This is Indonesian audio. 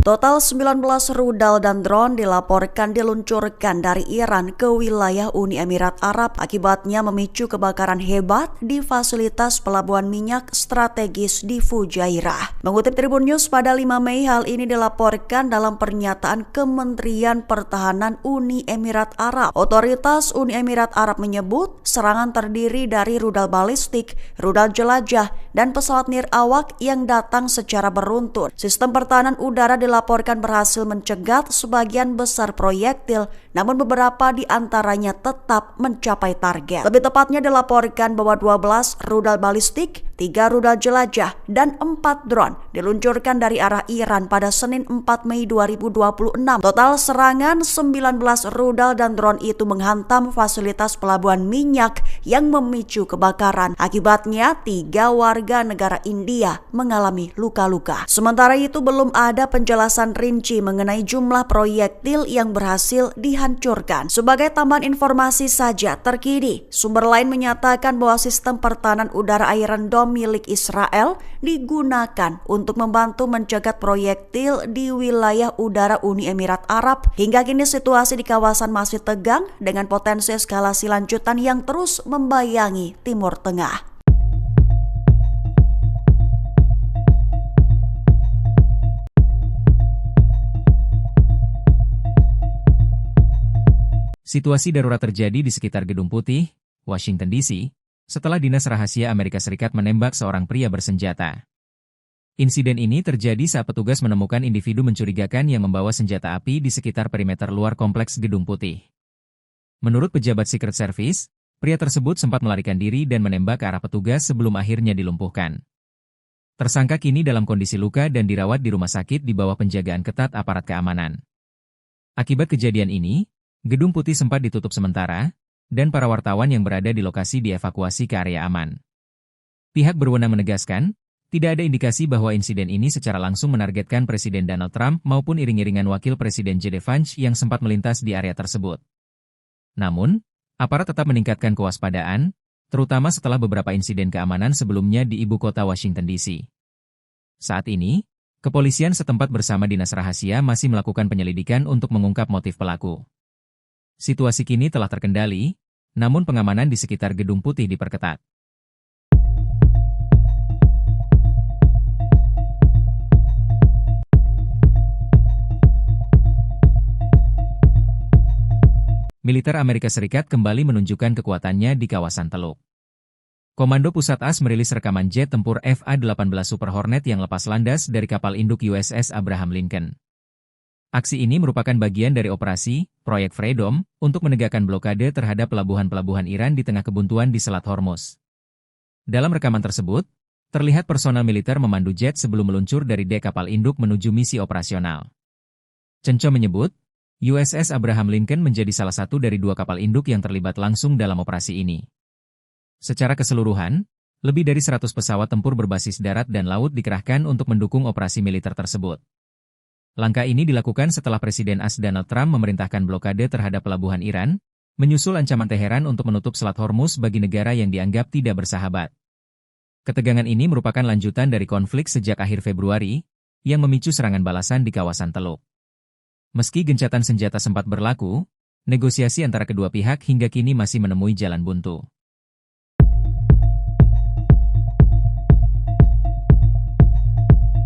Total 19 rudal dan drone dilaporkan diluncurkan dari Iran ke wilayah Uni Emirat Arab, akibatnya memicu kebakaran hebat di fasilitas pelabuhan minyak strategis di Fujairah. Mengutip Tribun News pada 5 Mei, hal ini dilaporkan dalam pernyataan Kementerian Pertahanan Uni Emirat Arab. Otoritas Uni Emirat Arab menyebut serangan terdiri dari rudal balistik, rudal jelajah, dan pesawat nirawak yang datang secara beruntun. Sistem pertahanan udara dilaporkan berhasil mencegat sebagian besar proyektil, namun beberapa di antaranya tetap mencapai target. Lebih tepatnya dilaporkan bahwa 12 rudal balistik, 3 rudal jelajah, dan 4 drone diluncurkan dari arah Iran pada Senin 4 Mei 2026. Total serangan 19 rudal dan drone itu menghantam fasilitas pelabuhan minyak yang memicu kebakaran. Akibatnya 3 warga negara India mengalami luka-luka. Sementara itu belum ada penjelasan rinci mengenai jumlah proyektil yang berhasil dihancurkan. Sebagai tambahan informasi saja terkini, sumber lain menyatakan bahwa sistem pertahanan udara Iron Dome milik Israel digunakan untuk membantu mencegat proyektil di wilayah udara Uni Emirat Arab. Hingga kini situasi di kawasan masih tegang dengan potensi eskalasi lanjutan yang terus membayangi Timur Tengah. Situasi darurat terjadi di sekitar Gedung Putih, Washington DC, setelah Dinas Rahasia Amerika Serikat menembak seorang pria bersenjata. Insiden ini terjadi saat petugas menemukan individu mencurigakan yang membawa senjata api di sekitar perimeter luar kompleks Gedung Putih. Menurut pejabat Secret Service, pria tersebut sempat melarikan diri dan menembak ke arah petugas sebelum akhirnya dilumpuhkan. Tersangka kini dalam kondisi luka dan dirawat di rumah sakit di bawah penjagaan ketat aparat keamanan. Akibat kejadian ini, Gedung Putih sempat ditutup sementara, dan para wartawan yang berada di lokasi dievakuasi ke area aman. Pihak berwenang menegaskan, tidak ada indikasi bahwa insiden ini secara langsung menargetkan Presiden Donald Trump maupun iring-iringan Wakil Presiden J.D. Vance yang sempat melintas di area tersebut. Namun, aparat tetap meningkatkan kewaspadaan, terutama setelah beberapa insiden keamanan sebelumnya di ibu kota Washington DC. Saat ini, kepolisian setempat bersama Dinas Rahasia masih melakukan penyelidikan untuk mengungkap motif pelaku. Situasi kini telah terkendali, namun pengamanan di sekitar Gedung Putih diperketat. Militer Amerika Serikat kembali menunjukkan kekuatannya di kawasan Teluk. Komando Pusat AS merilis rekaman jet tempur FA-18 Super Hornet yang lepas landas dari kapal induk USS Abraham Lincoln. Aksi ini merupakan bagian dari operasi, Proyek Freedom, untuk menegakkan blokade terhadap pelabuhan-pelabuhan Iran di tengah kebuntuan di Selat Hormuz. Dalam rekaman tersebut, terlihat personel militer memandu jet sebelum meluncur dari dek kapal induk menuju misi operasional. Cenco menyebut, USS Abraham Lincoln menjadi salah satu dari 2 kapal induk yang terlibat langsung dalam operasi ini. Secara keseluruhan, lebih dari 100 pesawat tempur berbasis darat dan laut dikerahkan untuk mendukung operasi militer tersebut. Langkah ini dilakukan setelah Presiden AS Donald Trump memerintahkan blokade terhadap pelabuhan Iran, menyusul ancaman Teheran untuk menutup Selat Hormuz bagi negara yang dianggap tidak bersahabat. Ketegangan ini merupakan lanjutan dari konflik sejak akhir Februari, yang memicu serangan balasan di kawasan Teluk. Meski gencatan senjata sempat berlaku, negosiasi antara kedua pihak hingga kini masih menemui jalan buntu.